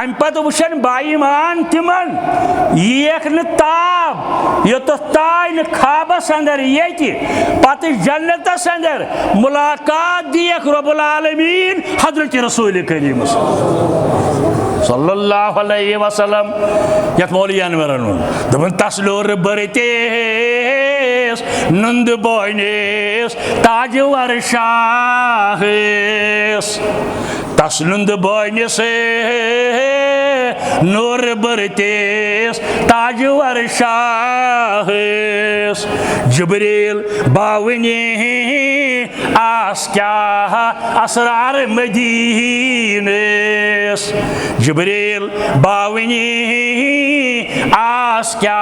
अम पे वुशन बाईमान तिमन येख न ताब योत ताय न खाबस अंदर ये पत जन्नतस अंदर मुलाकात दियक रब्बुल आलमीन हजरत रसूल करीम सल्लल्लाहु अलैहि वसल्लम यत मौलवी अनवरन दपन तस्लोर बरतेस नंद बोयनेस ताजवर शाहेस तसनुंद बोयनेस नूर बरतेस ताजवर शाहेस जिब्रील बावनी आस क्या असरार मदीनेस जिब्रील बावनी आस क्या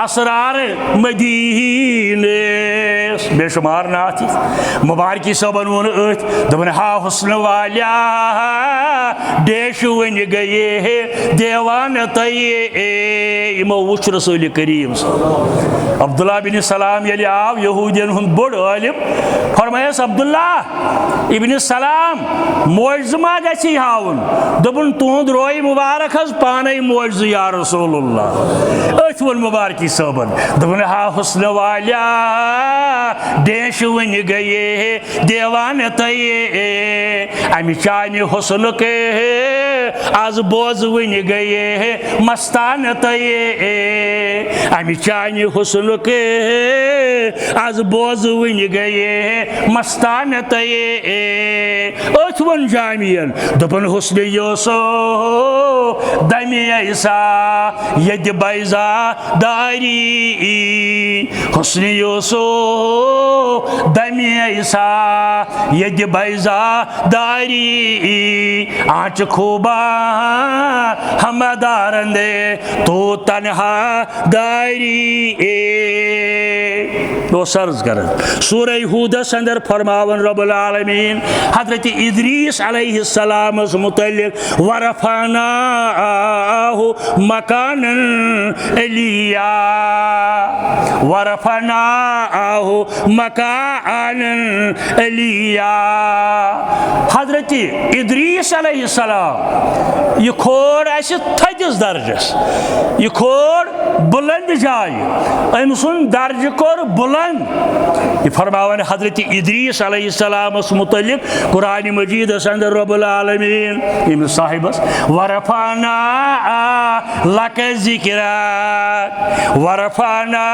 असरार मदीनेस बेशुमार नाथ मुबारकी सबन वोन दपन हा हुस्न वाल्या देश वन गए देवान तये इमो वुच रसूल करीम अब्दुल्ला बिन सलाम ये आव यहूदियन हुन बोड़ आलिम फरमायस अब्दुल्ला इब्न सलाम मोजमा गसी हाउन दोपन तुंद रोय मुबारक हज पाने मोज या रसूलुल्लाह अथ वोन मुबारकी सबन दोपन हा हुस्न वाल्या देश वन गए देवान तये अमि चान हुस्न के आज बोज वन गए मस्तान तये अमि चान हुस्न के आज बोज वन गए मस्तान तये अथ वन जामियन दोपन हुस्न यूसुफ दमे ऐसा यद बैजा दारी हुस्न यूसुफ दमे ऐसा यद बैजा दारी आँच खूबा हमदारंदे तो तनहा दारी सर्ज कर सूरह हूदस अंदर फरमावन रब्बुल आलमीन हजरत इदरीस अलैहिस्सलाम मुतल्लिक वरफनाहु मकानन अलिया वरफनाहु मकानन अलिया हजरत इदरीस अलैहिस्सलाम यह खोर थदिस दर्जस यह खोर बुलंद जाय अम सुन दर्ज कोर बुलंद यह फरमावन हजरत इदरीस अलैहिस्सलाम मुतल्लिक कुरान मजीद अंदर रब्बुल आलमीन इम साहिबस वरफाना लक ज़िक्रक वरफाना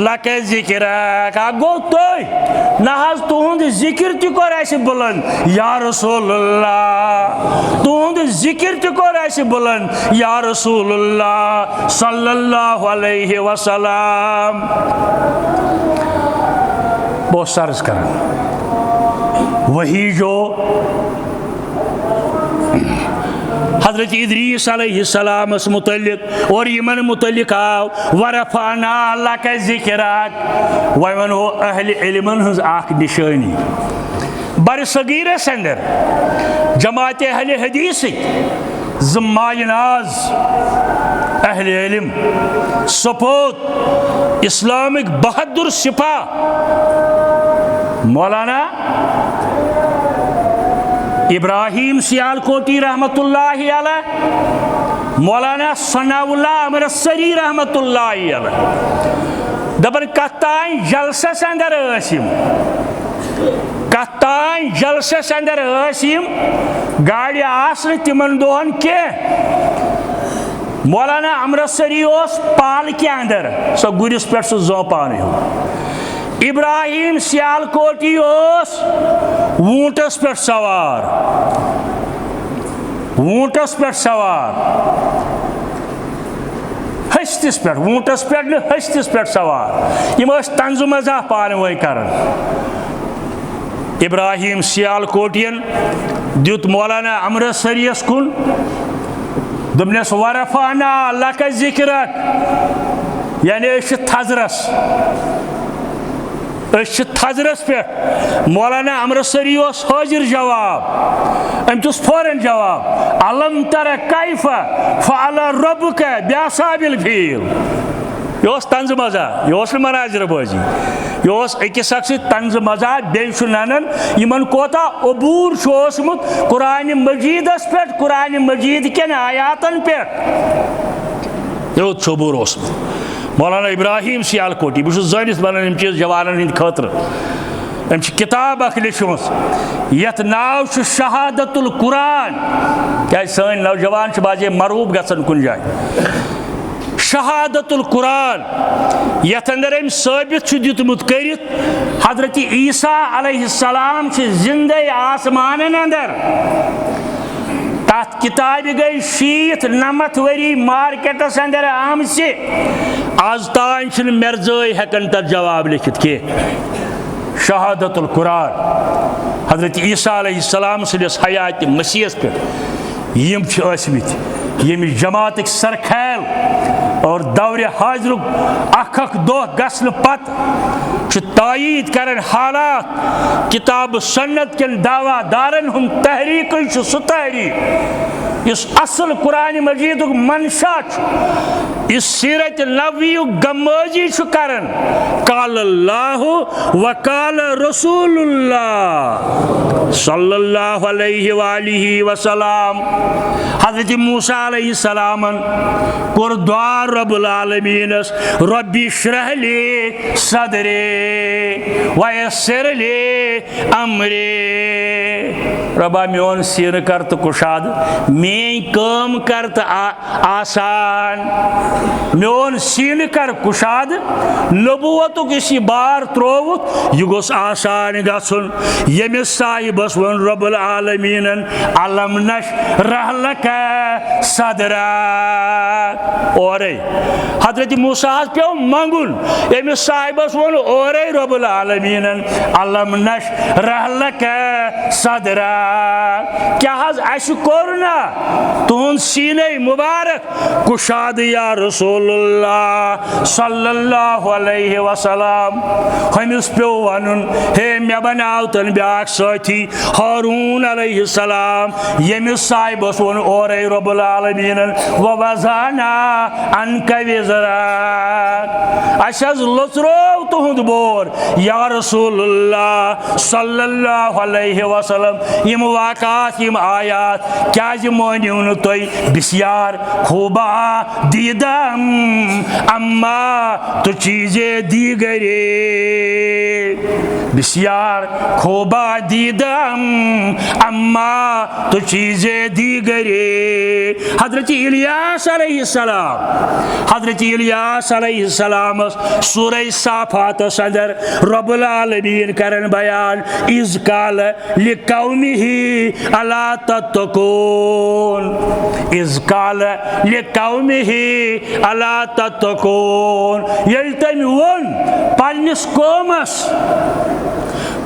लक ज़िक्रक गो तोय नहज तुहुंद जिक्र त कोर अस बुलंद या रसूलुल्लाह तुहुंद जिक्र त कोर अस बुलंद या रसूलुल्लाह सल्लल्लाहु अलैहि वसल्लम बहुत सर्ज कर वही जो हजरत इदरीस अलैहिस्सलाम मुतल्लिक और यमन मुतल्लिक आव वरफाना लक ज़िक्रक वन हो अहल इल्मन हज आख निशानी बर सगीरस अंदर जमात अहल हदीस ज़मायनाज अहल इल्म सपोत इस्लामिक बहादुर सिपा मौलाना इब्राहिम सियालकोटी रहमतुल्लाहि अलैह मौलाना सनाउल्लाह अमृतसरी रहमतुल्लाहि अलैह दबन कत्तान जलसस अंदर आसिम कत्तान जलसस अंदर आसिम गाड़ी आसन तिमन दोहन के मौलाना अमृतसरी पाल के अंदर सो गुरिस पे जोपान इब्राहिम सियालकोटी वूटस पे सवार हस्तिस पे वूटस पे हस्तिस पे सवार यम तंज मजा पान वे कर इब्राहिम सियालकोटियन दुत मौलाना अमृतसरियस कुन दुमनेस वरफाना लक ज़िक्रक यानी थजरस पे मौलाना अमृतसरी हाजिर जवाब अमुस फौरन जवाब अलम तर कैफ फअल रब्बुक बिअस्हाबिल फील यह तंज मजा यह मनाजरबाजी यह अकिस अक्स तंज मजा बेन इन कोता अबूर ओसमुत कुरान मजीदस पे कुरान मजीद केन आयातन पे योत अबूर ओसमुत मौलाना इब्राहिम सियालकोटी बहुत जानिस बनान यम चीज जवानन हिंद खतर अम किताब अख लिखम यथ नाव शहादतुल कुरान क्या सन नौजवान बाजे मरूब गसन कुन जाय शहादतुल कुरान यथ अंदर अम साबित दितमुत करित हजरत ईसा अलैहिस्सलाम जिंदे आसमान अंदर तथ किताब गई 90 वरी मार्केटस अंदर आम से आज तान मेरजय हेकन तर जवाब लिखित के शहादतुल कुरान हजरत ईसा अलैहिस्सलाम सदिस हयात मसीहस पे यम यम जमात सरखैल और दौर हाजिर अख दह गसन पत तायीद करन हालात किताब सन्नत के दावादारन हम तहरीक सह तहरीक इस असल कुरान मजीद मनशा इस सीरत नबवी गमाजी करन काल अल्लाह व काल रसूलुल्लाह सल्लल्लाहु अलैहि वालिहि वसल्लम हजरत मूसा अलैहिस्सलाम कोर दुआ रब्बुल आलमीनस रब्बी इश्रह ली सदरी व यस्सिर ली अमरी रब्बा मेन सीन कर तो कुशाद मेन काम कर तो आसान मेन सीन कर कुशाद नबुवतुक इस बार त्रोवुत यह गोस आसान गसन यमिस साहिबस वन रब्बुल आलमीनन अलम नशरह लक सदरक और हजरत मूसा पे मंगुन यमिस साहिबस वन और रब्बुल आलमीनन अलम नशरह लक सदरक क्या हज अस कोर ना तुहन सीने मुबारक कुशाद या रसूलुल्लाह सल्लल्लाहु अलैहि वसल्लम। हमिस पे वनुन हे मे बनाव तन ब्याक साथी हारून अलैहि सलाम यमिस साहिबस वन और रब्बुल आलमीन व वज़ाना अनका विज़राक अशज लुचरो तुहद बोर या रसूलुल्लाह सल्लल्लाहु अलैहि वसल्लम। यम वाक़ात यम आयात क्या मानियो न तुई बिस्यार खूबा दीदम अम्मा तो चीजें दीगरे बिस्यार खूबा दीदम अम्मा तो चीजें दीगरे। हजरत इलियास अलैहिस्सलाम सूरह साफात सदर रब्बुल आलमीन करन बयान इज़ काल लिकौमिही अला तत्तकून इज़ काल लिकौमिही अला तत्तकून। येल तम वोन पन्निस कौमस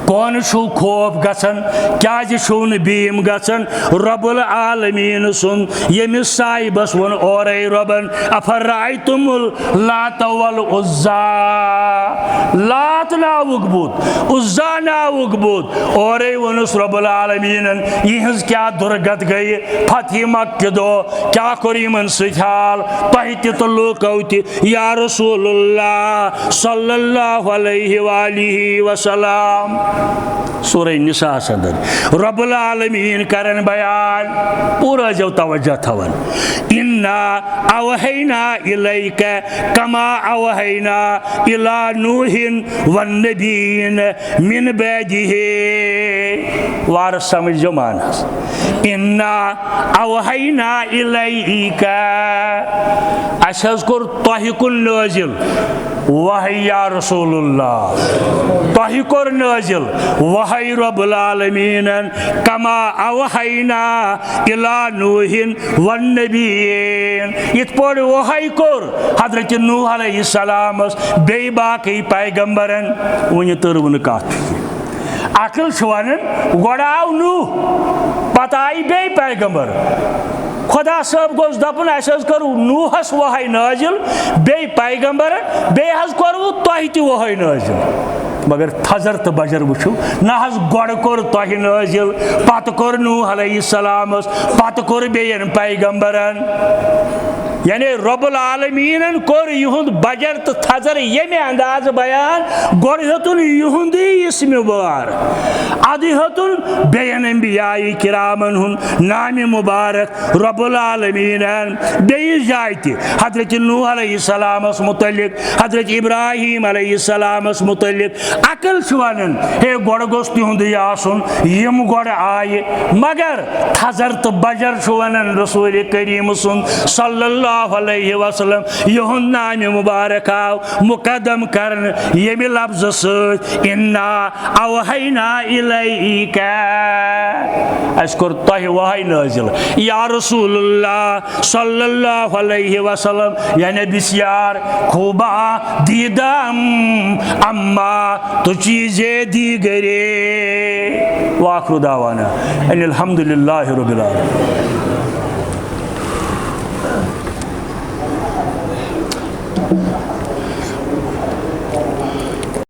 कौन छू खौफ गसन क्या छू बीम गसन रब्बुल आलमीन सुन यमिस साहिबस वन और रबन अफराइतुमुल लात वल उज़्ज़ा लात नावुक बुत उज़्ज़ा नावुक बुत और वनुस रब्बुल आलमीन यहज क्या दुर्गत गई फतह मक्के दो क्या कोर यमन सहाल तह तो लूको या रसूलुल्लाह सल्लल्लाहु अलैहि वालिहि वसल्लम। सूरह निसा सदर रब्बुल आलमीन करन बयान पूरा जो तवज्जो थवन इन्ना अवहैना इलैका कमा अवहैना इला नूहिन वन्नबीन मिन बैदिही। वार समझो मानस इन्ना अवहैना इलैका अशज कोर तह कुन नाजिल वही या रसूलुल्लाह तह कोर नाजिल वही रब्बुल आलमीन कमा अवहैना इला नूहिन वन्नबीन इत पर वही कोर हजरत नूह अलैहिस्सलाम बे बाकी पैगंबरन वन तरवन कत अकल वन गोड़ आव नूह पत आई बे पैगंबर खुदा सब गोस दपन कर नूहस वही नाजिल बे पैगंबर बे कोरु तह तह वही नाजिल मगर थजर तो बजर वुचु ना गोड़ कोर तह नाजिल पत कोर नूह अलैहिस्सलाम पत कोर बेयन पैगंबरन यानी रब्बुल आलमीन कोर युहुंद बजर तो थजर यमे अंदाज बयान गोड़ हेतुन युहुंदी इस्म बार आदि हेतुन बेयन अंबियाई किरामन हुन नाम मुबारक रब्बुल आलमीन बेयिस जाय ति हजरत नूह अलैहिस्सलामस मुतल्लिक हजरत इब्राहीम अलैहिस्सलामस मुतल्लिक अकल वनन हे गोड़ गोस तिहुंद आसुन यम गोड़ आय मगर थजर तो बजर वनन रसूल करीम सुन सल्लल्लाहु अलैहि वसल्लम यहुंद नाम मुबारक आव मुकदम करन यमि लफ्ज़ सत इन्ना अवहैना इलैका अस कोर तह वही नाजिल या रसूलुल्लाह सल्लल्लाहु अलैहि वसल्लम यानी बिस्यार खूबा दीदम अम्मा तो चीजें दीगरे। वाखिरु दावाना अनिल हम्दुलिल्लाहि रब्बिल आलमीन।